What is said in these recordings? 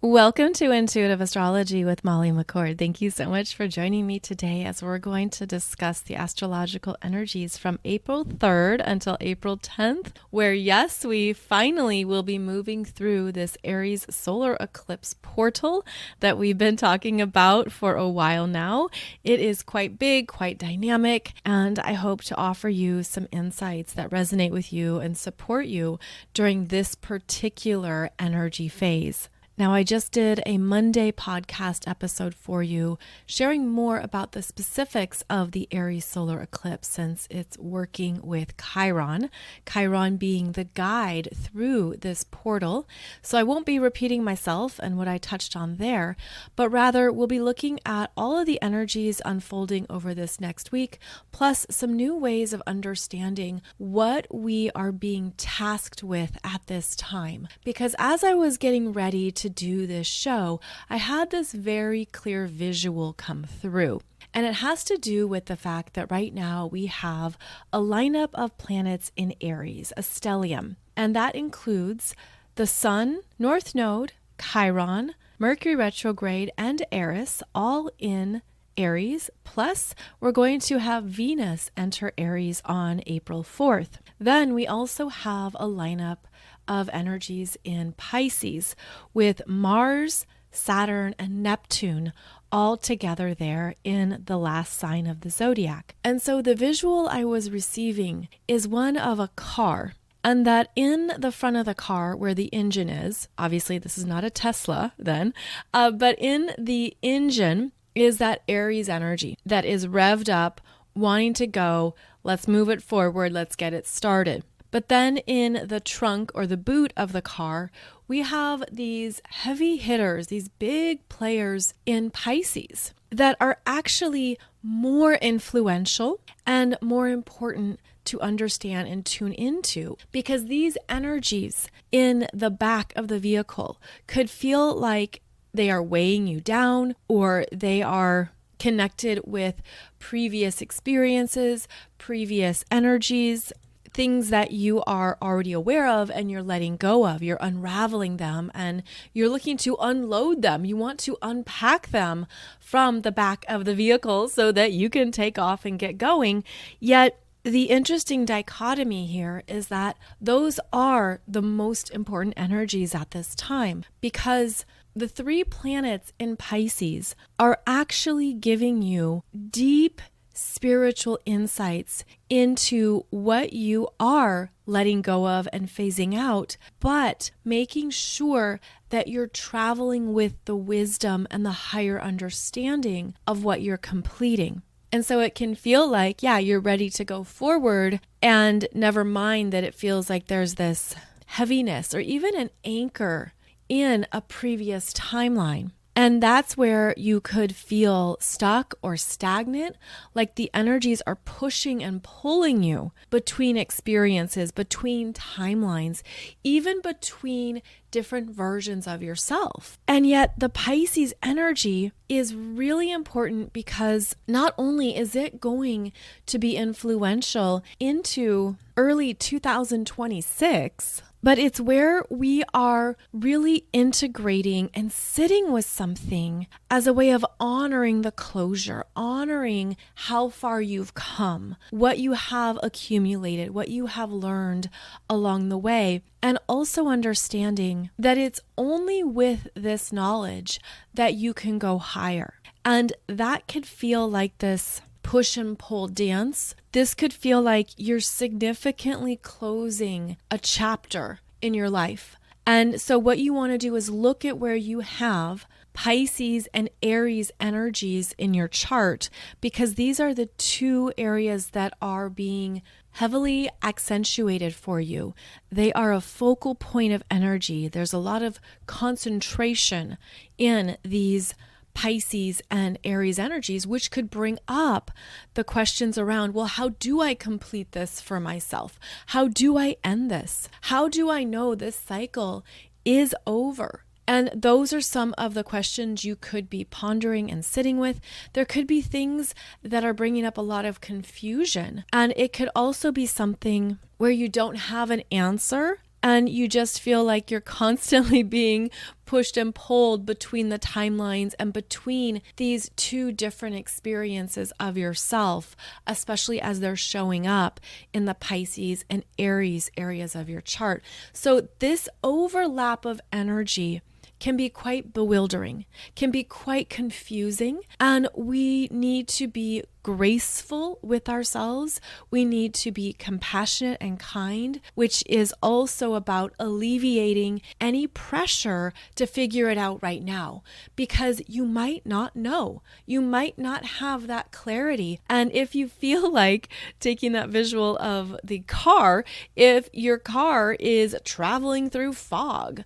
Welcome to Intuitive Astrology with Molly McCord. Thank you so much for joining me today as we're going to discuss the astrological energies from April 3rd until April 10th, where yes, we finally will be moving through this Aries Solar Eclipse portal that we've been talking about for a while now. It is quite big, quite dynamic, and I hope to offer you some insights that resonate with you and support you during this particular energy phase. Now, I just did a Monday podcast episode for you, sharing more about the specifics of the Aries solar eclipse since it's working with Chiron, Chiron being the guide through this portal. So I won't be repeating myself and what I touched on there, but rather we'll be looking at all of the energies unfolding over this next week, plus some new ways of understanding what we are being tasked with at this time. Because as I was getting ready to do this show, I had this very clear visual come through. And it has to do with the fact that right now we have a lineup of planets in Aries, a stellium. And that includes the Sun, North Node, Chiron, Mercury retrograde, and Eris, all in Aries. Plus, we're going to have Venus enter Aries on April 4th. Then we also have a lineup of energies in Pisces with Mars, Saturn, and Neptune all together there in the last sign of the zodiac. And so the visual I was receiving is one of a car, and that in the front of the car where the engine is, obviously this is not a Tesla then, but in the engine is that Aries energy that is revved up, wanting to go, let's move it forward, let's get it started. But then in the trunk or the boot of the car, we have these heavy hitters, these big players in Pisces that are actually more influential and more important to understand and tune into, because these energies in the back of the vehicle could feel like they are weighing you down, or they are connected with previous experiences, previous energies, things that you are already aware of and you're letting go of. You're unraveling them and you're looking to unload them. You want to unpack them from the back of the vehicle so that you can take off and get going. Yet the interesting dichotomy here is that those are the most important energies at this time, because the three planets in Pisces are actually giving you deep spiritual insights into what you are letting go of and phasing out, but making sure that you're traveling with the wisdom and the higher understanding of what you're completing. And so it can feel like, yeah, you're ready to go forward, and never mind that it feels like there's this heaviness or even an anchor in a previous timeline. And that's where you could feel stuck or stagnant, like the energies are pushing and pulling you between experiences, between timelines, even between different versions of yourself. And yet the Pisces energy is really important, because not only is it going to be influential into early 2026, but it's where we are really integrating and sitting with something as a way of honoring the closure, honoring how far you've come, what you have accumulated, what you have learned along the way, and also understanding that it's only with this knowledge that you can go higher. And that could feel like this push and pull dance. This could feel like you're significantly closing a chapter in your life. And so what you want to do is look at where you have Pisces and Aries energies in your chart, because these are the two areas that are being heavily accentuated for you. They are a focal point of energy. There's a lot of concentration in these Pisces and Aries energies, which could bring up the questions around, well, how do I complete this for myself? How do I end this? How do I know this cycle is over? And those are some of the questions you could be pondering and sitting with. There could be things that are bringing up a lot of confusion. And it could also be something where you don't have an answer and you just feel like you're constantly being pushed and pulled between the timelines and between these two different experiences of yourself, especially as they're showing up in the Pisces and Aries areas of your chart. So this overlap of energy can be quite bewildering, can be quite confusing, and we need to be graceful with ourselves. We need to be compassionate and kind, which is also about alleviating any pressure to figure it out right now, because you might not know. You might not have that clarity. And if you feel like taking that visual of the car, if your car is traveling through fog,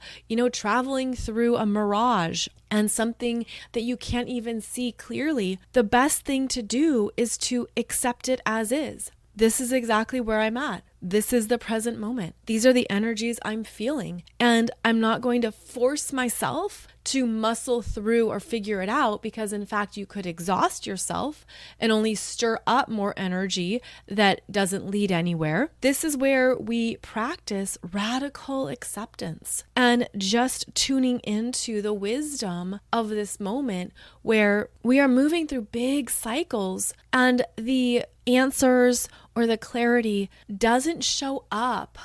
traveling through a mirage, and something that you can't even see clearly, the best thing to do is to accept it as is. This is exactly where I'm at. This is the present moment. These are the energies I'm feeling. And I'm not going to force myself to muscle through or figure it out, because in fact, you could exhaust yourself and only stir up more energy that doesn't lead anywhere. This is where we practice radical acceptance and just tuning into the wisdom of this moment, where we are moving through big cycles and the answers or the clarity doesn't show up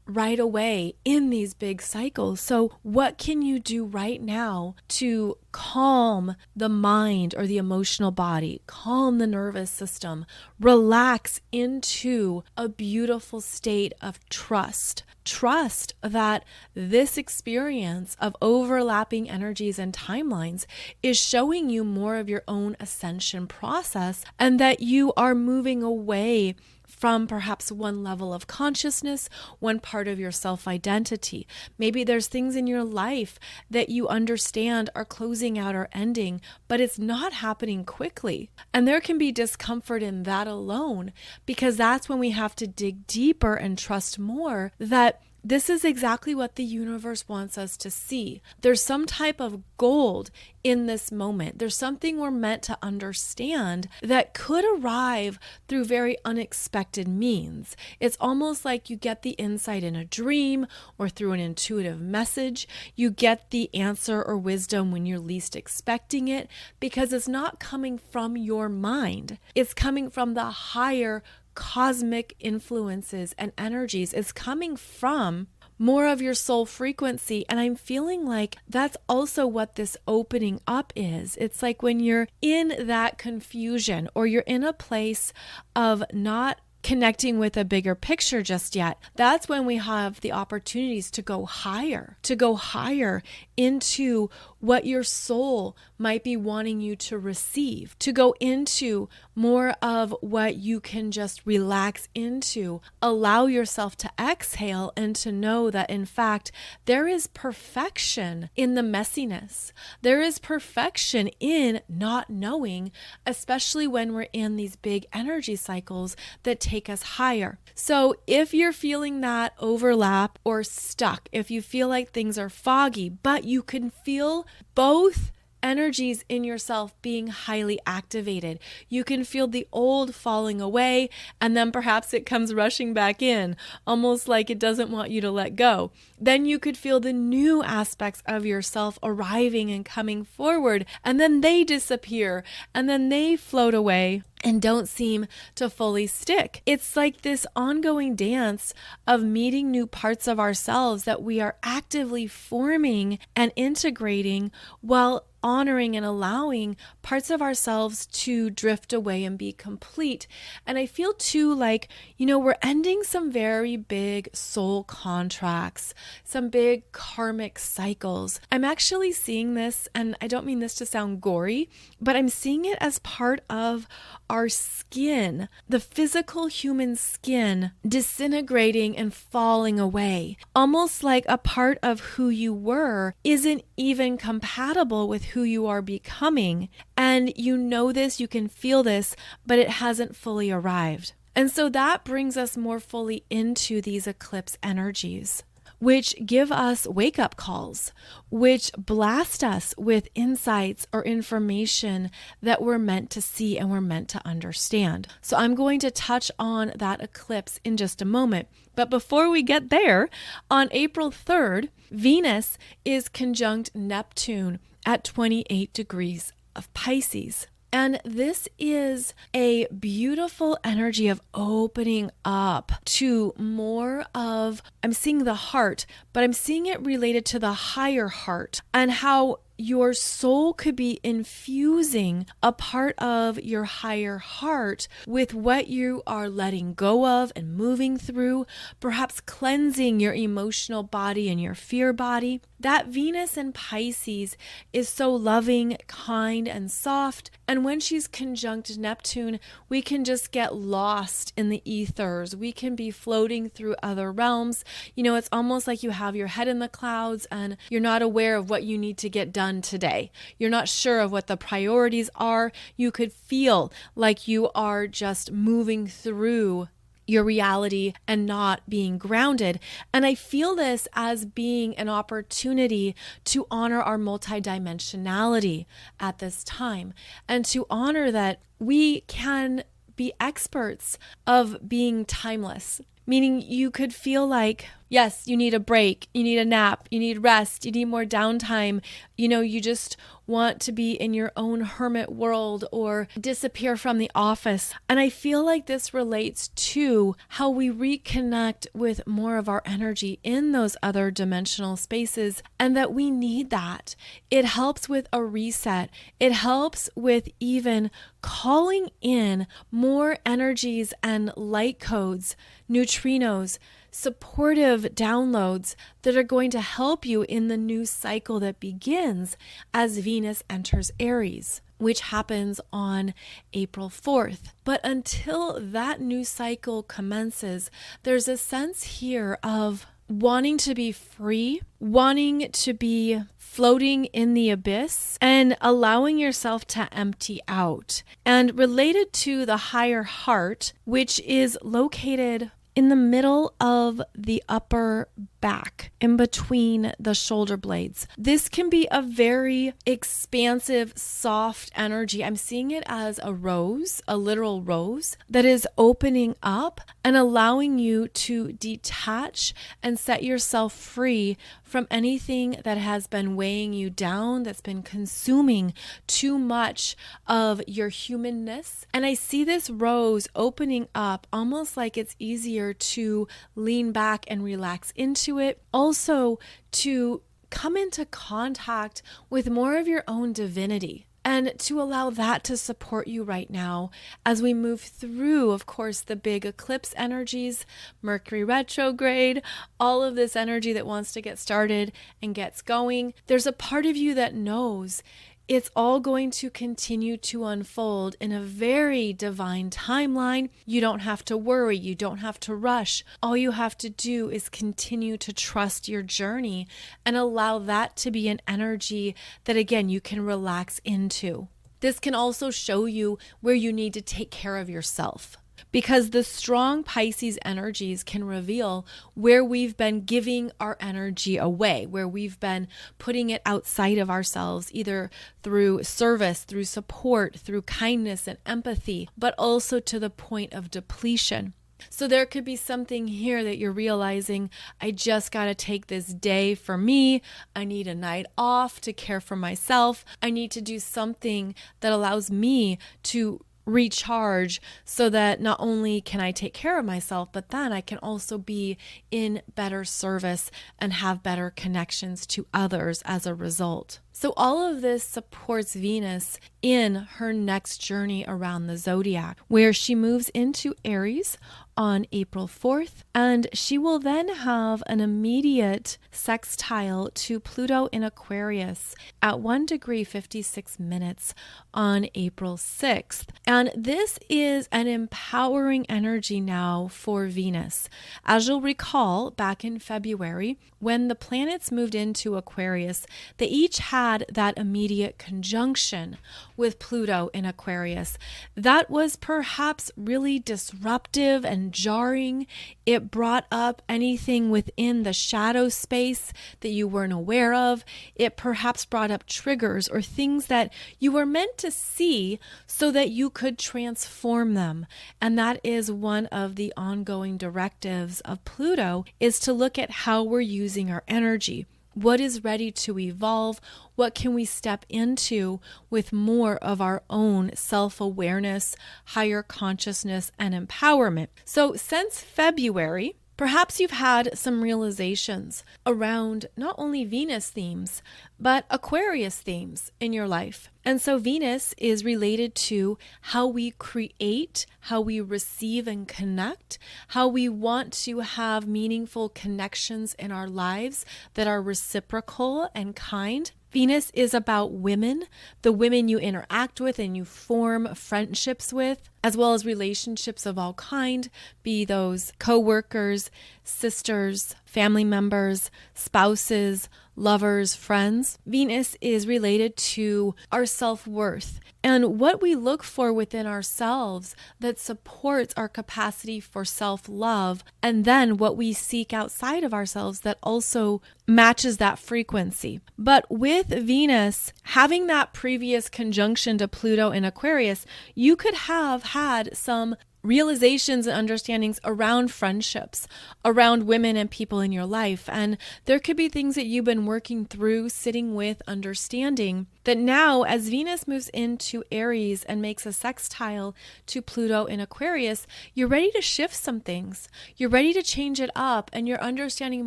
right away in these big cycles. So what can you do right now to calm the mind or the emotional body, calm the nervous system, relax into a beautiful state of trust? Trust that this experience of overlapping energies and timelines is showing you more of your own ascension process, and that you are moving away from perhaps one level of consciousness, one part of your self-identity. Maybe there's things in your life that you understand are closing out or ending, but it's not happening quickly. And there can be discomfort in that alone, because that's when we have to dig deeper and trust more that this is exactly what the universe wants us to see. There's some type of gold in this moment. There's something we're meant to understand that could arrive through very unexpected means. It's almost like you get the insight in a dream or through an intuitive message. You get the answer or wisdom when you're least expecting it, because it's not coming from your mind. It's coming from the higher cosmic influences and energies. Is coming from more of your soul frequency. And I'm feeling like that's also what this opening up is. It's like when you're in that confusion, or you're in a place of not connecting with a bigger picture just yet, that's when we have the opportunities to go higher into what your soul might be wanting you to receive, to go into more of what you can just relax into, allow yourself to exhale, and to know that in fact there is perfection in the messiness. There is perfection in not knowing, especially when we're in these big energy cycles that take us higher. So if you're feeling that overlap or stuck, if you feel like things are foggy, but you can feel both energies in yourself being highly activated. You can feel the old falling away, and then perhaps it comes rushing back in, almost like it doesn't want you to let go. Then you could feel the new aspects of yourself arriving and coming forward, and then they disappear, and then they float away and don't seem to fully stick. It's like this ongoing dance of meeting new parts of ourselves that we are actively forming and integrating, while honoring and allowing parts of ourselves to drift away and be complete. And I feel too like, we're ending some very big soul contracts, some big karmic cycles. I'm actually seeing this, and I don't mean this to sound gory, but I'm seeing it as part of our skin, the physical human skin disintegrating and falling away. Almost like a part of who you were isn't even compatible with who you are becoming. And you know this, you can feel this, but it hasn't fully arrived. And so that brings us more fully into these eclipse energies. which give us wake-up calls, which blast us with insights or information that we're meant to see and we're meant to understand. So I'm going to touch on that eclipse in just a moment. But before we get there, on April 3rd, Venus is conjunct Neptune at 28 degrees of Pisces. And this is a beautiful energy of opening up to more of, I'm seeing the heart, but I'm seeing it related to the higher heart and how your soul could be infusing a part of your higher heart with what you are letting go of and moving through, perhaps cleansing your emotional body and your fear body. That Venus in Pisces is so loving, kind, and soft. And when she's conjunct Neptune, we can just get lost in the ethers. We can be floating through other realms. You know, it's almost like you have your head in the clouds and you're not aware of what you need to get done today. You're not sure of what the priorities are. You could feel like you are just moving through your reality and not being grounded. And I feel this as being an opportunity to honor our multidimensionality at this time and to honor that we can be experts of being timeless. Meaning you could feel like, yes, you need a break, you need a nap, you need rest, you need more downtime. You know, you just want to be in your own hermit world or disappear from the office. And I feel like this relates to how we reconnect with more of our energy in those other dimensional spaces and that we need that. It helps with a reset. It helps with even calling in more energies and light codes, neutrinos, supportive downloads that are going to help you in the new cycle that begins as Venus enters Aries, which happens on April 4th. But until that new cycle commences, there's a sense here of wanting to be free, wanting to be floating in the abyss, and allowing yourself to empty out. And related to the higher heart, which is located in the middle of the upper back, in between the shoulder blades. This can be a very expansive, soft energy. I'm seeing it as a rose, a literal rose, that is opening up and allowing you to detach and set yourself free from anything that has been weighing you down, that's been consuming too much of your humanness. And I see this rose opening up almost like it's easier to lean back and relax into it. Also, to come into contact with more of your own divinity and to allow that to support you right now as we move through, of course, the big eclipse energies, Mercury retrograde, all of this energy that wants to get started and gets going. There's a part of you that knows it's all going to continue to unfold in a very divine timeline. You don't have to worry. You don't have to rush. All you have to do is continue to trust your journey and allow that to be an energy that, again, you can relax into. This can also show you where you need to take care of yourself, because the strong Pisces energies can reveal where we've been giving our energy away, where we've been putting it outside of ourselves, either through service, through support, through kindness and empathy, but also to the point of depletion. So there could be something here that you're realizing, I just got to take this day for me. I need a night off to care for myself. I need to do something that allows me to recharge so that not only can I take care of myself, but then I can also be in better service and have better connections to others as a result. So all of this supports Venus in her next journey around the zodiac, where she moves into Aries on April 4th, and she will then have an immediate sextile to Pluto in Aquarius at 1 degree 56 minutes on April 6th. And this is an empowering energy now for Venus. As you'll recall, back in February, when the planets moved into Aquarius, they each had had that immediate conjunction with Pluto in Aquarius. That was perhaps really disruptive and jarring. It brought up anything within the shadow space that you weren't aware of. It perhaps brought up triggers or things that you were meant to see so that you could transform them. And that is one of the ongoing directives of Pluto, is to look at how we're using our energy. What is ready to evolve? What can we step into with more of our own self-awareness, higher consciousness, and empowerment? So since February, perhaps you've had some realizations around not only Venus themes, but Aquarius themes in your life. And so Venus is related to how we create, how we receive and connect, how we want to have meaningful connections in our lives that are reciprocal and kind. Venus is about women, the women you interact with and you form friendships with, as well as relationships of all kind, be those co-workers, sisters, family members, spouses, lovers, friends. Venus is related to our self-worth and what we look for within ourselves that supports our capacity for self-love, and then what we seek outside of ourselves that also matches that frequency. But with Venus having that previous conjunction to Pluto in Aquarius, you could have had some realizations and understandings around friendships, around women and people in your life. And there could be things that you've been working through, sitting with, understanding, that now as Venus moves into Aries and makes a sextile to Pluto in Aquarius, you're ready to shift some things. You're ready to change it up, and you're understanding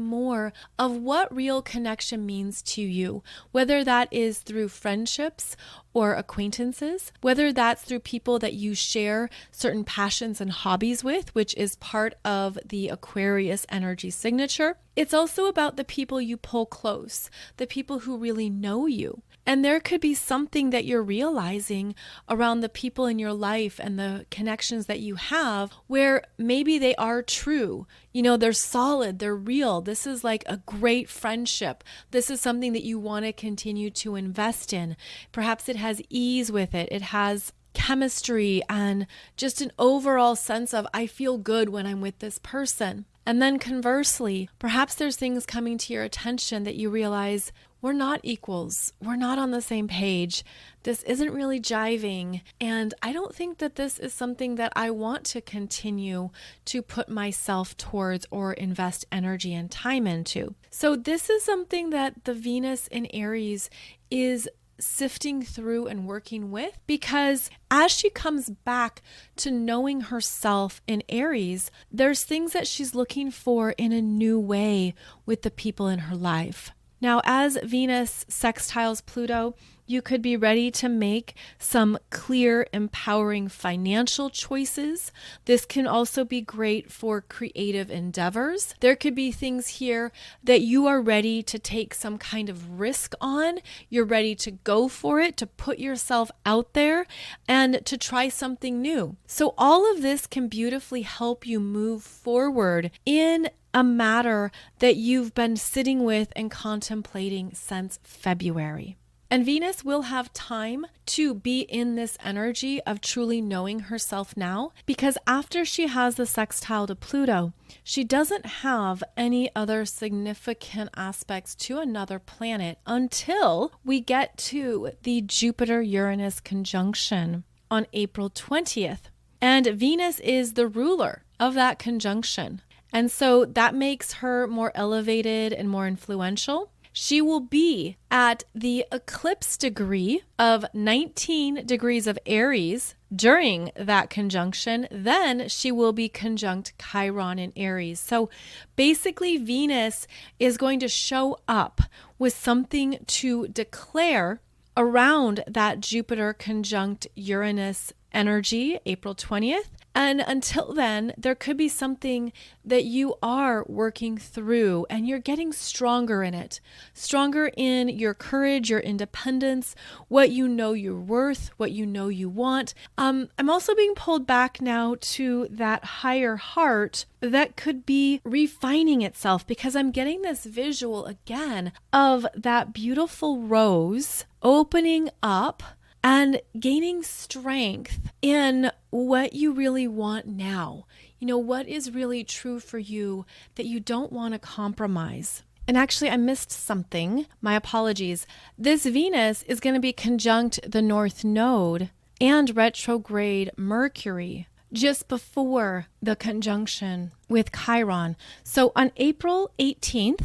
more of what real connection means to you, whether that is through friendships or acquaintances, whether that's through people that you share certain passions and hobbies with, which is part of the Aquarius energy signature. It's also about the people you pull close, the people who really know you. And there could be something that you're realizing around the people in your life and the connections that you have where maybe they are true. You know, they're solid, they're real. This is like a great friendship. This is something that you want to continue to invest in. Perhaps it has ease with it. It has chemistry and just an overall sense of, I feel good when I'm with this person. And then conversely, perhaps there's things coming to your attention that you realize, we're not equals. We're not on the same page. This isn't really jiving. And I don't think that this is something that I want to continue to put myself towards or invest energy and time into. So this is something that the Venus in Aries is sifting through and working with, because as she comes back to knowing herself in Aries, there's things that she's looking for in a new way with the people in her life. Now, as Venus sextiles Pluto, you could be ready to make some clear, empowering financial choices. This can also be great for creative endeavors. There could be things here that you are ready to take some kind of risk on. You're ready to go for it, to put yourself out there and to try something new. So all of this can beautifully help you move forward in a matter that you've been sitting with and contemplating since February. And Venus will have time to be in this energy of truly knowing herself now, because after she has the sextile to Pluto, she doesn't have any other significant aspects to another planet until we get to the Jupiter-Uranus conjunction on April 20th. And Venus is the ruler of that conjunction. And so that makes her more elevated and more influential. She will be at the eclipse degree of 19 degrees of Aries during that conjunction. Then she will be conjunct Chiron in Aries. So basically Venus is going to show up with something to declare around that Jupiter conjunct Uranus energy, April 20th. And until then, there could be something that you are working through and you're getting stronger in it, stronger in your courage, your independence, what you know you're worth, what you know you want. I'm also being pulled back now to that higher heart that could be refining itself, because I'm getting this visual again of that beautiful rose opening up and gaining strength in what you really want now. You know, what is really true for you that you don't want to compromise. And actually, I missed something. My apologies. This Venus is going to be conjunct the North Node and retrograde Mercury just before the conjunction with Chiron. So on April 18th,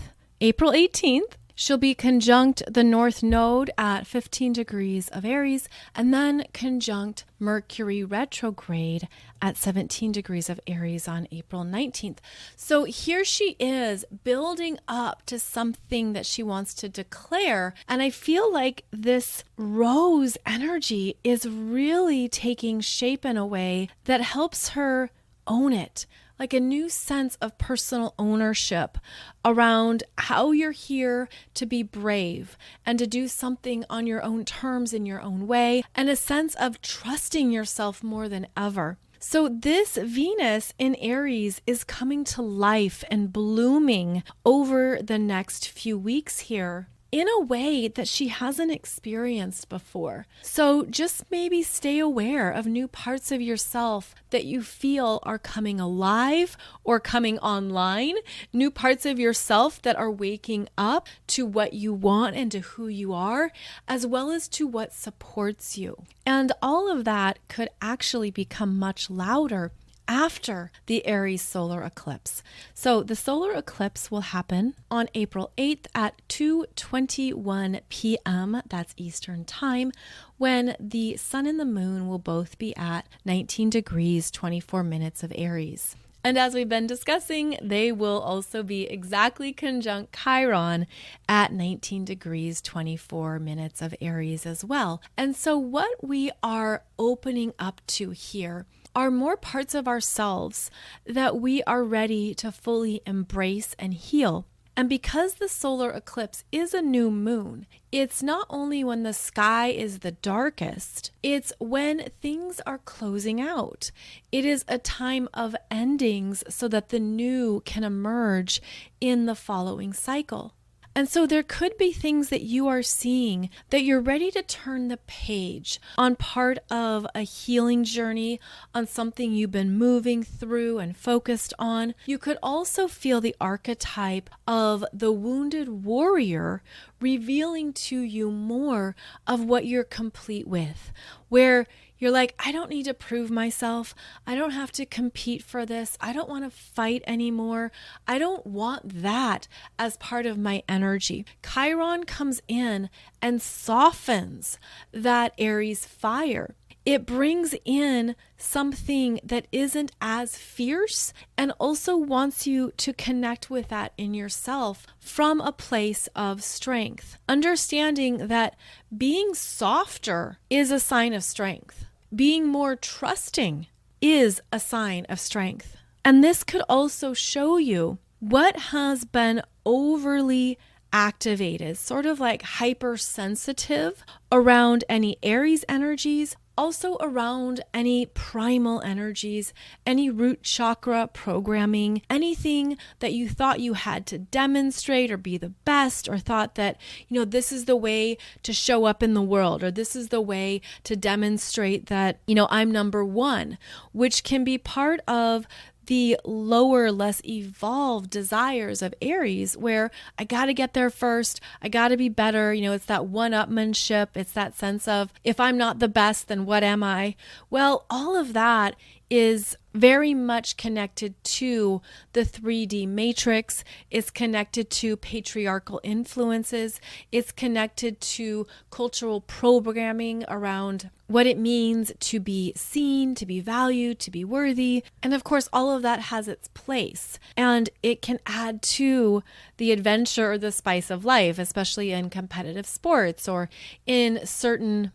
she'll be conjunct the North Node at 15 degrees of Aries, and then conjunct Mercury retrograde at 17 degrees of Aries on April 19th. So here she is building up to something that she wants to declare. And I feel like this rose energy is really taking shape in a way that helps her own it. Like a new sense of personal ownership around how you're here to be brave and to do something on your own terms in your own way, and a sense of trusting yourself more than ever. So this Venus in Aries is coming to life and blooming over the next few weeks here in a way that she hasn't experienced before. So just maybe stay aware of new parts of yourself that you feel are coming alive or coming online, new parts of yourself that are waking up to what you want and to who you are, as well as to what supports you. And all of that could actually become much louder after the Aries solar eclipse. So the solar eclipse will happen on April 8th at 2:21 p.m. That's Eastern time, when the sun and the moon will both be at 19 degrees 24 minutes of Aries. And as we've been discussing, they will also be exactly conjunct Chiron at 19 degrees 24 minutes of Aries as well. And so what we are opening up to here are more parts of ourselves that we are ready to fully embrace and heal. And because the solar eclipse is a new moon, it's not only when the sky is the darkest, it's when things are closing out. It is a time of endings so that the new can emerge in the following cycle. And so there could be things that you are seeing that you're ready to turn the page on, part of a healing journey, on something you've been moving through and focused on. You could also feel the archetype of the wounded warrior revealing to you more of what you're complete with, where you're like, I don't need to prove myself. I don't have to compete for this. I don't want to fight anymore. I don't want that as part of my energy. Chiron comes in and softens that Aries fire. It brings in something that isn't as fierce, and also wants you to connect with that in yourself from a place of strength. Understanding that being softer is a sign of strength. Being more trusting is a sign of strength. And this could also show you what has been overly activated, sort of like hypersensitive around any Aries energies, also around any primal energies, any root chakra programming, anything that you thought you had to demonstrate or be the best, or thought that, this is the way to show up in the world, or this is the way to demonstrate that, I'm number one, which can be part of the lower, less evolved desires of Aries, where I got to get there first. I got to be better. It's that one-upmanship. It's that sense of, if I'm not the best, then what am I? Well, all of that is very much connected to the 3D matrix. It's connected to patriarchal influences. It's connected to cultural programming around what it means to be seen, to be valued, to be worthy. And of course, all of that has its place. And it can add to the adventure or the spice of life, especially in competitive sports or in certain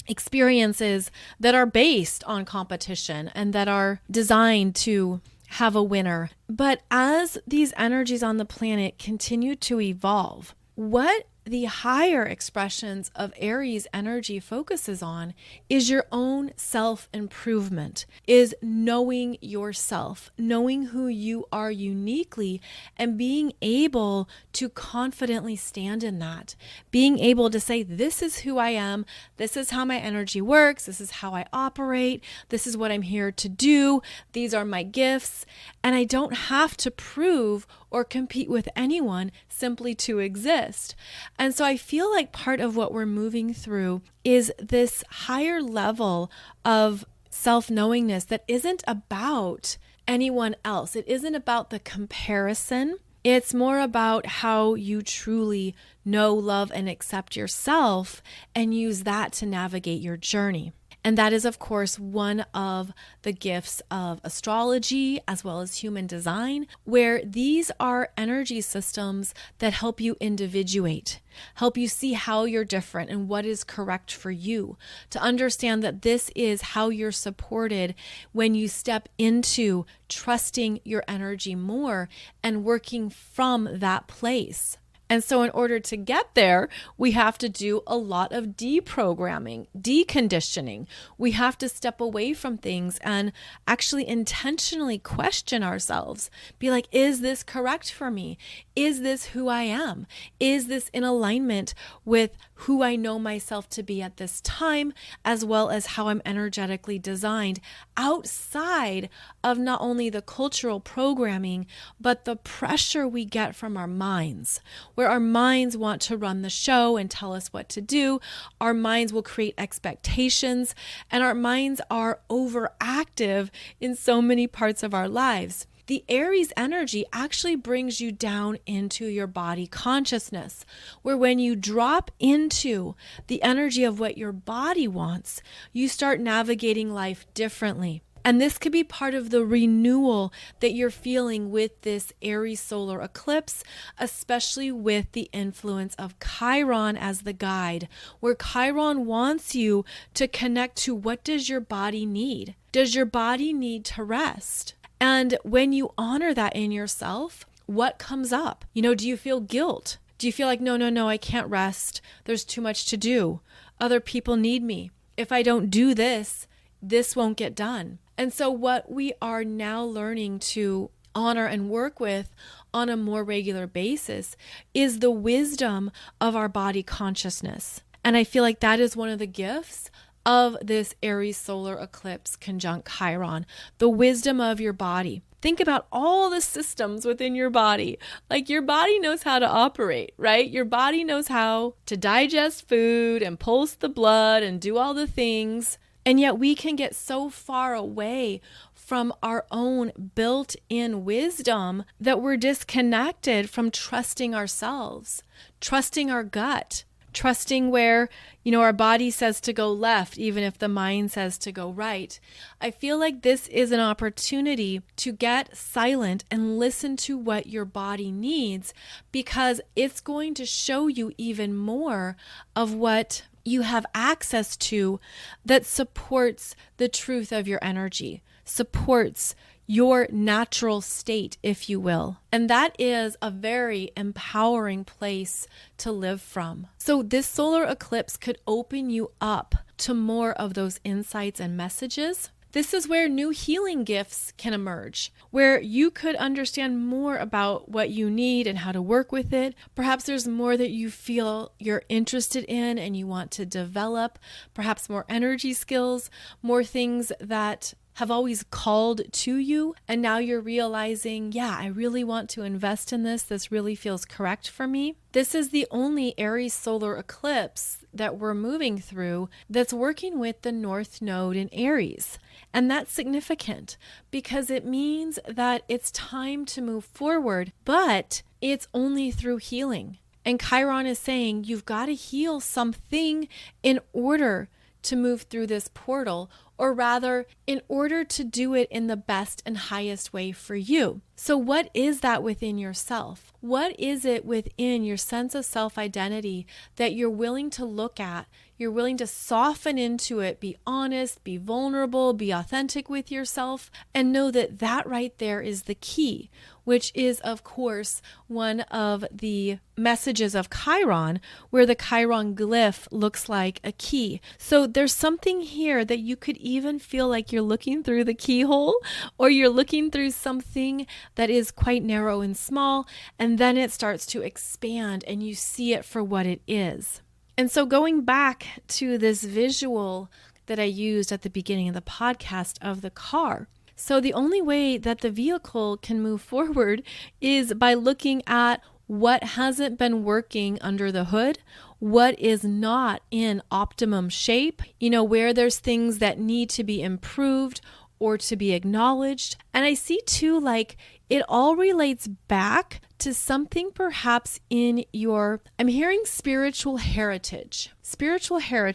experiences that are based on competition and that are designed to have a winner. But as these energies on the planet continue to evolve, what the higher expressions of Aries energy focuses on is your own self-improvement, is knowing yourself, knowing who you are uniquely, and being able to confidently stand in that, being able to say, this is who I am, this is how my energy works, this is how I operate, this is what I'm here to do, these are my gifts, and I don't have to prove or compete with anyone simply to exist. And so I feel like part of what we're moving through is this higher level of self-knowingness that isn't about anyone else. It isn't about the comparison. It's more about how you truly know, love, and accept yourself and use that to navigate your journey. And that is, of course, one of the gifts of astrology as well as human design, where these are energy systems that help you individuate, help you see how you're different and what is correct for you, to understand that this is how you're supported when you step into trusting your energy more and working from that place. And so in order to get there, we have to do a lot of deprogramming, deconditioning. We have to step away from things and actually intentionally question ourselves. Be like, is this correct for me? Is this who I am? Is this in alignment with who I know myself to be at this time, as well as how I'm energetically designed outside of not only the cultural programming, but the pressure we get from our minds, where our minds want to run the show and tell us what to do. Our minds will create expectations, and our minds are overactive in so many parts of our lives. The Aries energy actually brings you down into your body consciousness, where when you drop into the energy of what your body wants, you start navigating life differently. And this could be part of the renewal that you're feeling with this Aries solar eclipse, especially with the influence of Chiron as the guide, where Chiron wants you to connect to what does your body need? Does your body need to rest? And when you honor that in yourself, what comes up? Do you feel guilt? Do you feel like, no, I can't rest. There's too much to do. Other people need me. If I don't do this, this won't get done. And so what we are now learning to honor and work with on a more regular basis is the wisdom of our body consciousness. And I feel like that is one of the gifts of this Aries solar eclipse conjunct Chiron, the wisdom of your body. Think about all the systems within your body. Like your body knows how to operate, right? Your body knows how to digest food and pulse the blood and do all the things. And yet we can get so far away from our own built-in wisdom that we're disconnected from trusting ourselves, trusting our gut, trusting where, our body says to go left, even if the mind says to go right. I feel like this is an opportunity to get silent and listen to what your body needs, because it's going to show you even more of what you have access to that supports the truth of your energy, supports your natural state, if you will. And that is a very empowering place to live from. So this solar eclipse could open you up to more of those insights and messages. This is where new healing gifts can emerge, where you could understand more about what you need and how to work with it. Perhaps there's more that you feel you're interested in and you want to develop, perhaps more energy skills, more things that have always called to you. And now you're realizing, I really want to invest in this. This really feels correct for me. This is the only Aries solar eclipse that we're moving through that's working with the North Node in Aries. And that's significant because it means that it's time to move forward, but it's only through healing. And Chiron is saying you've got to heal something in order to move through this portal, or rather, in order to do it in the best and highest way for you. So what is that within yourself? What is it within your sense of self-identity that you're willing to look at, You're willing to soften into it, be honest, be vulnerable, be authentic with yourself, and know that that right there is the key, which is, of course, one of the messages of Chiron, where the Chiron glyph looks like a key. So there's something here that you could even feel like you're looking through the keyhole, or you're looking through something that is quite narrow and small, and then it starts to expand and you see it for what it is. And so going back to this visual that I used at the beginning of the podcast of the car. So the only way that the vehicle can move forward is by looking at what hasn't been working under the hood, what is not in optimum shape, where there's things that need to be improved or to be acknowledged. And I see too, like it all relates back to something perhaps in your, I'm hearing spiritual heritage, something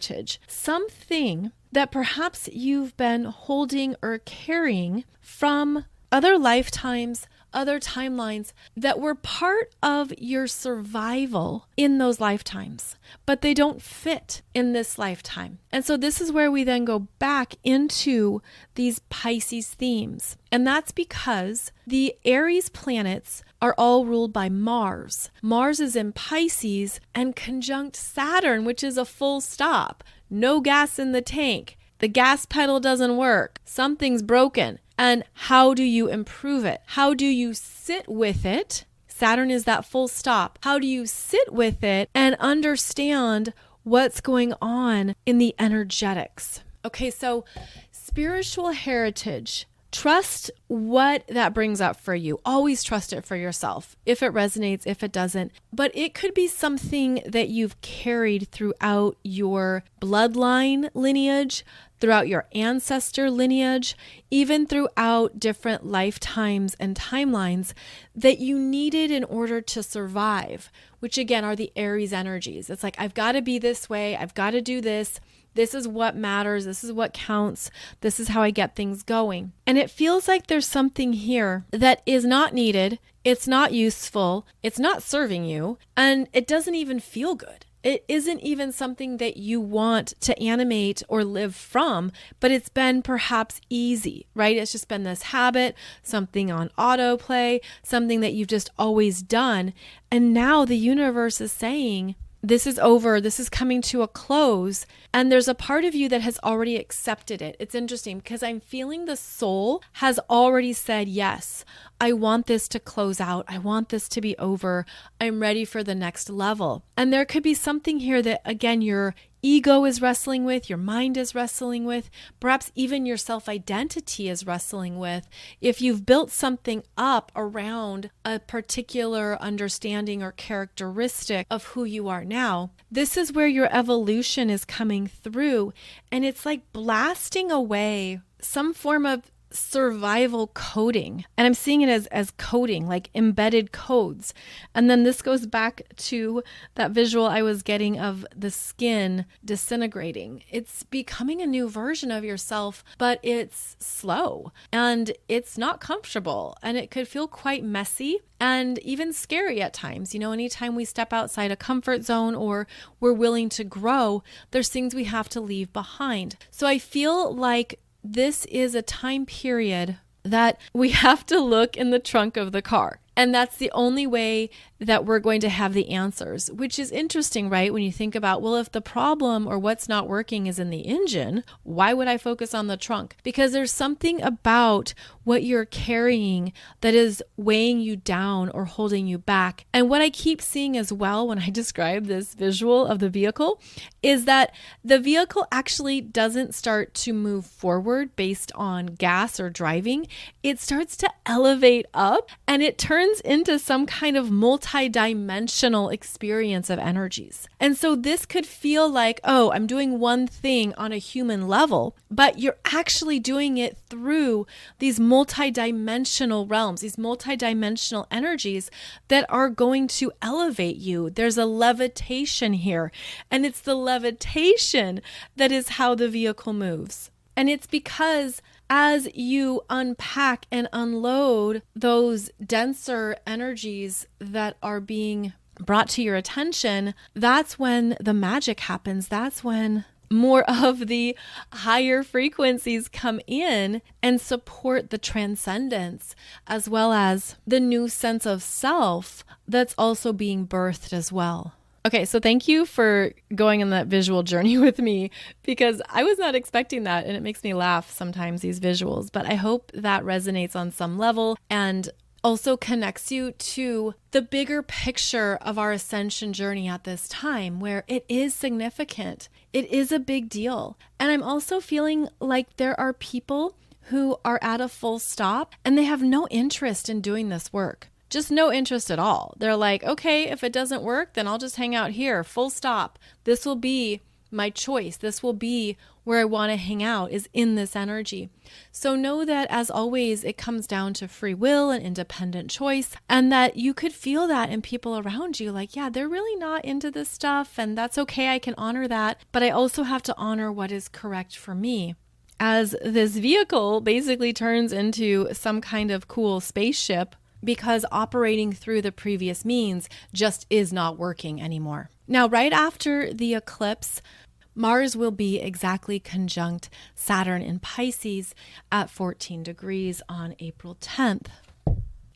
that perhaps you've been holding or carrying from other lifetimes, other timelines that were part of your survival in those lifetimes, but they don't fit in this lifetime. And so this is where we then go back into these Pisces themes. And that's because the Aries planets are all ruled by Mars. Mars is in Pisces and conjunct Saturn, which is a full stop. No gas in the tank. The gas pedal doesn't work. Something's broken. And how do you improve it? How do you sit with it? Saturn is that full stop. How do you sit with it and understand what's going on in the energetics? Okay, so spiritual heritage. Trust what that brings up for you. Always trust it for yourself. If it resonates, if it doesn't. But it could be something that you've carried throughout your bloodline lineage, throughout your ancestor lineage, even throughout different lifetimes and timelines that you needed in order to survive, which again are the Aries energies. It's like, I've got to be this way. I've got to do this. This is what matters. This is what counts. This is how I get things going. And it feels like there's something here that is not needed. It's not useful. It's not serving you. And it doesn't even feel good. It isn't even something that you want to animate or live from, but it's been perhaps easy, right? It's just been this habit, something on autoplay, something that you've just always done. And now the universe is saying, this is over. This is coming to a close. And there's a part of you that has already accepted it. It's interesting because I'm feeling the soul has already said, yes, I want this to close out. I want this to be over. I'm ready for the next level. And there could be something here that, again, your ego is wrestling with, your mind is wrestling with, perhaps even your self-identity is wrestling with. If you've built something up around a particular understanding or characteristic of who you are now, this is where your evolution is coming through. And it's like blasting away some form of survival coding. And I'm seeing it as coding, like embedded codes. And then this goes back to that visual I was getting of the skin disintegrating. It's becoming a new version of yourself, but it's slow and it's not comfortable and it could feel quite messy and even scary at times. Anytime we step outside a comfort zone or we're willing to grow, there's things we have to leave behind. So I feel like this is a time period that we have to look in the trunk of the car. And that's the only way that we're going to have the answers, which is interesting, right? When you think about, well, if the problem or what's not working is in the engine, why would I focus on the trunk? Because there's something about what you're carrying that is weighing you down or holding you back. And what I keep seeing as well when I describe this visual of the vehicle is that the vehicle actually doesn't start to move forward based on gas or driving. It starts to elevate up and it turns into some kind of multidimensional experience of energies. And so this could feel like, oh, I'm doing one thing on a human level, but you're actually doing it through these multidimensional realms, these multidimensional energies that are going to elevate you. There's a levitation here, and it's the levitation that is how the vehicle moves. And it's because as you unpack and unload those denser energies that are being brought to your attention, that's when the magic happens. That's when more of the higher frequencies come in and support the transcendence, as well as the new sense of self that's also being birthed as well. Okay, so thank you for going on that visual journey with me, because I was not expecting that, and it makes me laugh sometimes, these visuals, but I hope that resonates on some level and also connects you to the bigger picture of our ascension journey at this time, where it is significant. It is a big deal. And I'm also feeling like there are people who are at a full stop and they have no interest in doing this work. Just no interest at all. They're like, okay, if it doesn't work, then I'll just hang out here, full stop. This will be my choice. This will be where I want to hang out, is in this energy. So know that, as always, it comes down to free will and independent choice, and that you could feel that in people around you. Like, yeah, they're really not into this stuff, and that's okay. I can honor that, but I also have to honor what is correct for me. As this vehicle basically turns into some kind of cool spaceship, because operating through the previous means just is not working anymore. Now, right after the eclipse, Mars will be exactly conjunct Saturn in Pisces at 14 degrees on April 10th.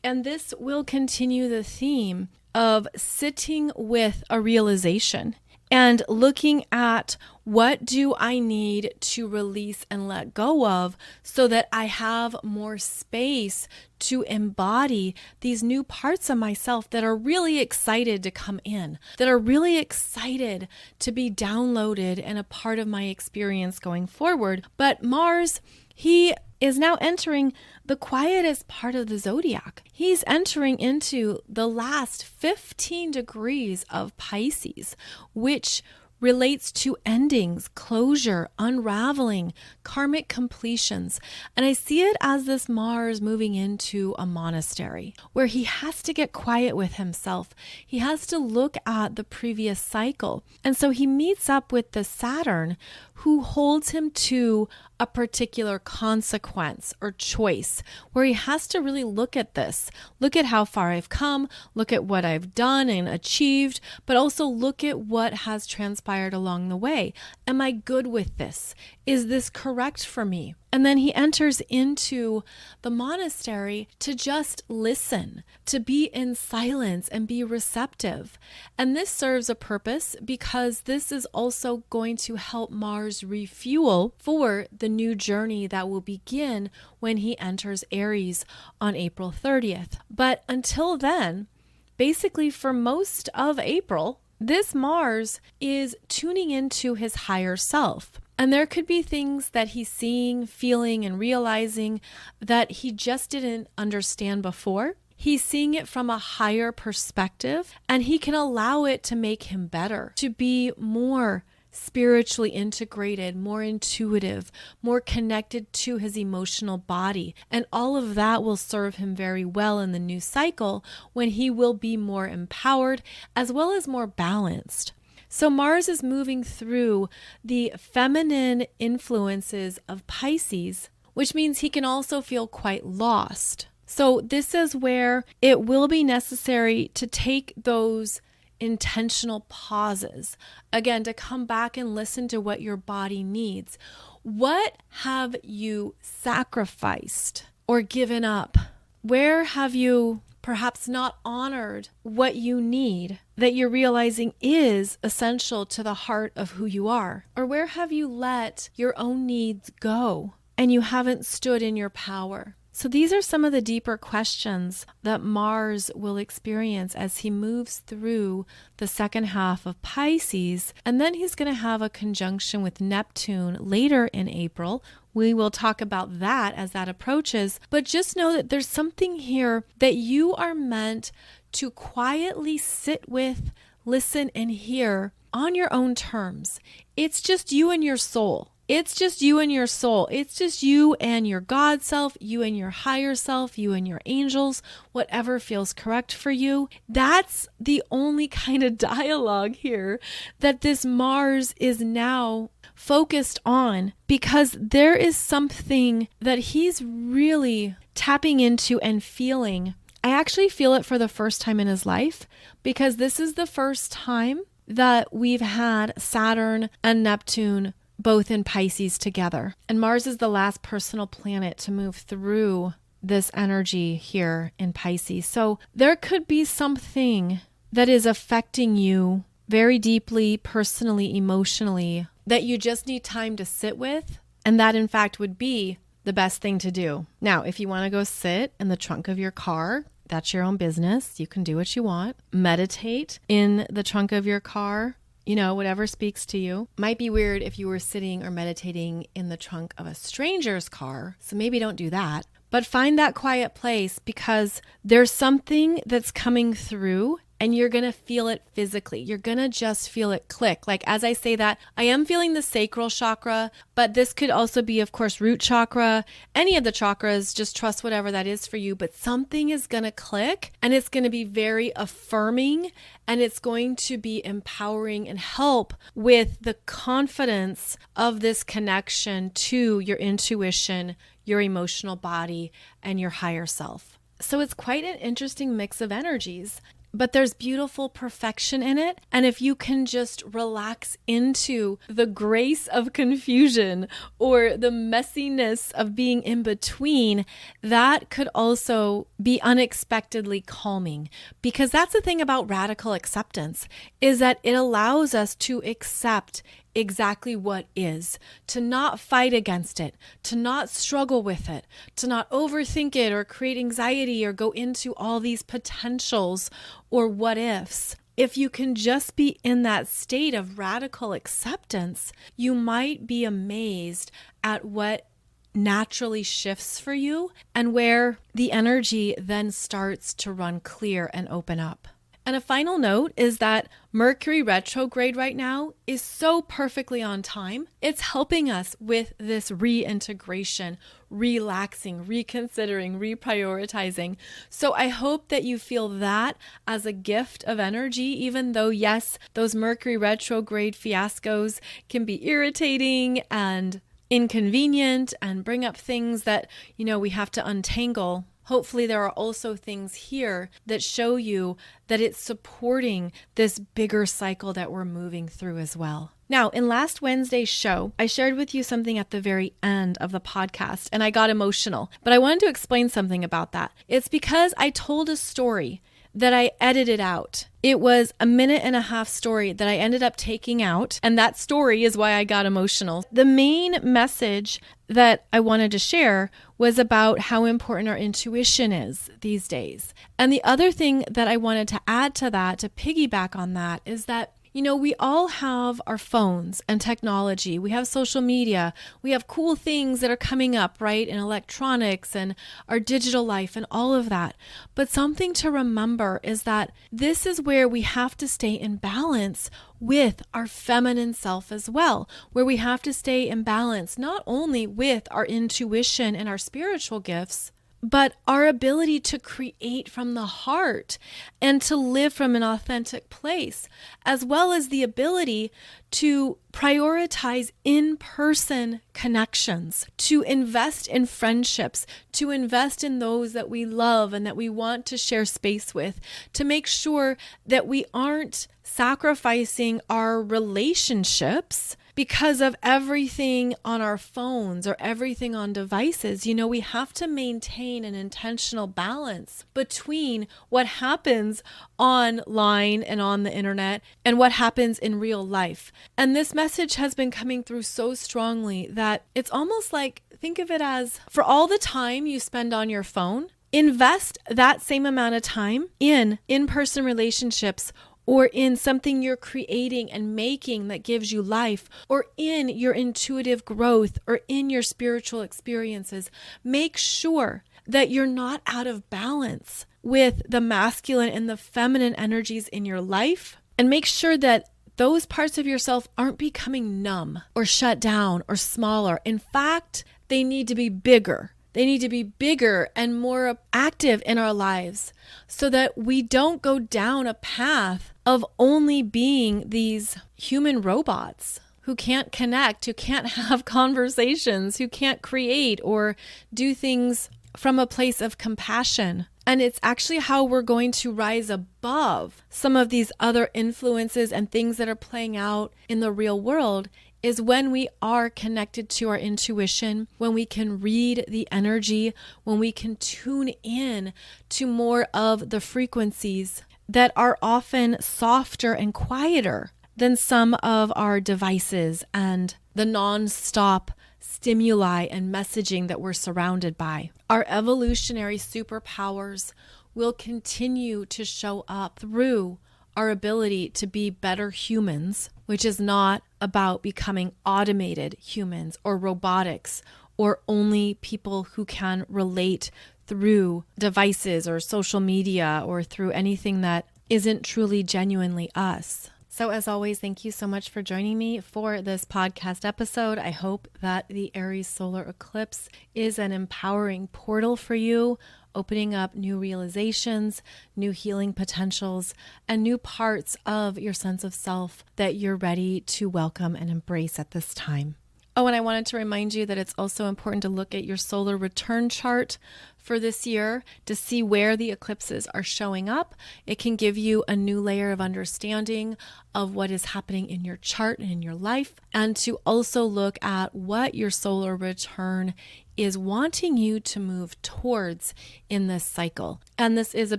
And this will continue the theme of sitting with a realization and looking at, what do I need to release and let go of so that I have more space to embody these new parts of myself that are really excited to come in, that are really excited to be downloaded and a part of my experience going forward. But Mars, he is now entering the quietest part of the zodiac. He's entering into the last 15 degrees of Pisces, which relates to endings, closure, unraveling, karmic completions. And I see it as this Mars moving into a monastery where he has to get quiet with himself. He has to look at the previous cycle. And so he meets up with the Saturn, who holds him to a particular consequence or choice, where he has to really look at this, look at how far I've come, look at what I've done and achieved, but also look at what has transpired along the way. Am I good with this? Is this correct for me? And then he enters into the monastery to just listen, to be in silence and be receptive. And this serves a purpose because this is also going to help Mars refuel for the new journey that will begin when he enters Aries on April 30th. But until then, basically for most of April, this Mars is tuning into his higher self. And there could be things that he's seeing, feeling, and realizing that he just didn't understand before. He's seeing it from a higher perspective, and he can allow it to make him better, to be more spiritually integrated, more intuitive, more connected to his emotional body. And all of that will serve him very well in the new cycle, when he will be more empowered as well as more balanced. So Mars is moving through the feminine influences of Pisces, which means he can also feel quite lost. So this is where it will be necessary to take those intentional pauses, again, to come back and listen to what your body needs. What have you sacrificed or given up? Where have you perhaps not honored what you need that you're realizing is essential to the heart of who you are? Or where have you let your own needs go and you haven't stood in your power? So these are some of the deeper questions that Mars will experience as he moves through the second half of Pisces. And then he's going to have a conjunction with Neptune later in April. We will talk about that as that approaches. But just know that there's something here that you are meant to quietly sit with, listen, and hear on your own terms. It's just you and your soul. It's just you and your soul. It's just you and your God self, you and your higher self, you and your angels, whatever feels correct for you. That's the only kind of dialogue here that this Mars is now focused on, because there is something that he's really tapping into and feeling I actually feel it for the first time in his life, because this is the first time that we've had Saturn and Neptune both in Pisces together. And Mars is the last personal planet to move through this energy here in Pisces. So there could be something that is affecting you very deeply, personally, emotionally, that you just need time to sit with. And that, in fact, would be the best thing to do. Now, if you want to go sit in the trunk of your car, that's your own business. You can do what you want. Meditate in the trunk of your car, whatever speaks to you. Might be weird if you were sitting or meditating in the trunk of a stranger's car. So maybe don't do that. But find that quiet place, because there's something that's coming through and you're going to feel it physically. You're going to just feel it click. Like, as I say that, I am feeling the sacral chakra, but this could also be, of course, root chakra, any of the chakras. Just trust whatever that is for you. But something is going to click, and it's going to be very affirming, and it's going to be empowering and help with the confidence of this connection to your intuition, your emotional body, and your higher self. So it's quite an interesting mix of energies. But there's beautiful perfection in it. And if you can just relax into the grace of confusion or the messiness of being in between, that could also be unexpectedly calming. Because that's the thing about radical acceptance, is that it allows us to accept exactly what is, to not fight against it, to not struggle with it, to not overthink it or create anxiety or go into all these potentials or what ifs. If you can just be in that state of radical acceptance, you might be amazed at what naturally shifts for you and where the energy then starts to run clear and open up. And a final note is that Mercury retrograde right now is so perfectly on time. It's helping us with this reintegration, relaxing, reconsidering, reprioritizing. So I hope that you feel that as a gift of energy, even though, yes, those Mercury retrograde fiascos can be irritating and inconvenient and bring up things that, we have to untangle. Hopefully there are also things here that show you that it's supporting this bigger cycle that we're moving through as well. Now, in last Wednesday's show, I shared with you something at the very end of the podcast, and I got emotional, but I wanted to explain something about that. It's because I told a story that I edited out. It was a 1.5-minute story that I ended up taking out, and that story is why I got emotional. The main message that I wanted to share was about how important our intuition is these days. And the other thing that I wanted to add to that, to piggyback on that, is that we all have our phones and technology. We have social media. We have cool things that are coming up, right? In electronics and our digital life and all of that. But something to remember is that this is where we have to stay in balance with our feminine self as well, where we have to stay in balance not only with our intuition and our spiritual gifts, but our ability to create from the heart and to live from an authentic place, as well as the ability to prioritize in-person connections, to invest in friendships, to invest in those that we love and that we want to share space with, to make sure that we aren't sacrificing our relationships because of everything on our phones or everything on devices. We have to maintain an intentional balance between what happens online and on the internet and what happens in real life. And this message has been coming through so strongly that it's almost like, think of it as, for all the time you spend on your phone, invest that same amount of time in in-person relationships, or in something you're creating and making that gives you life, or in your intuitive growth, or in your spiritual experiences. Make sure that you're not out of balance with the masculine and the feminine energies in your life, and make sure that those parts of yourself aren't becoming numb or shut down or smaller. In fact, they need to be bigger. They need to be bigger and more active in our lives so that we don't go down a path of only being these human robots who can't connect, who can't have conversations, who can't create or do things from a place of compassion And it's actually how we're going to rise above some of these other influences and things that are playing out in the real world, is when we are connected to our intuition, when we can read the energy, when we can tune in to more of the frequencies that are often softer and quieter than some of our devices and the non-stop stimuli and messaging that we're surrounded by. Our evolutionary superpowers will continue to show up through our ability to be better humans, which is not about becoming automated humans or robotics or only people who can relate through devices or social media or through anything that isn't truly genuinely us. So as always, thank you so much for joining me for this podcast episode. I hope that the Aries Solar Eclipse is an empowering portal for you, opening up new realizations, new healing potentials, and new parts of your sense of self that you're ready to welcome and embrace at this time. Oh, and I wanted to remind you that it's also important to look at your solar return chart for this year to see where the eclipses are showing up. It can give you a new layer of understanding of what is happening in your chart and in your life, and to also look at what your solar return is wanting you to move towards in this cycle. And this is a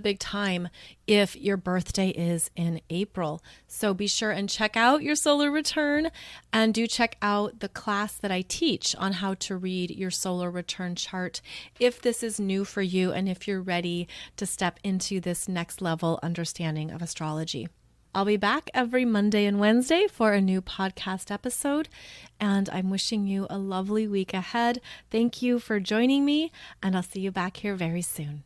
big time if your birthday is in April. So be sure and check out your solar return, and do check out the class that I teach on how to read your solar return chart if this is new for you and if you're ready to step into this next level understanding of astrology. I'll be back every Monday and Wednesday for a new podcast episode, and I'm wishing you a lovely week ahead. Thank you for joining me, and I'll see you back here very soon.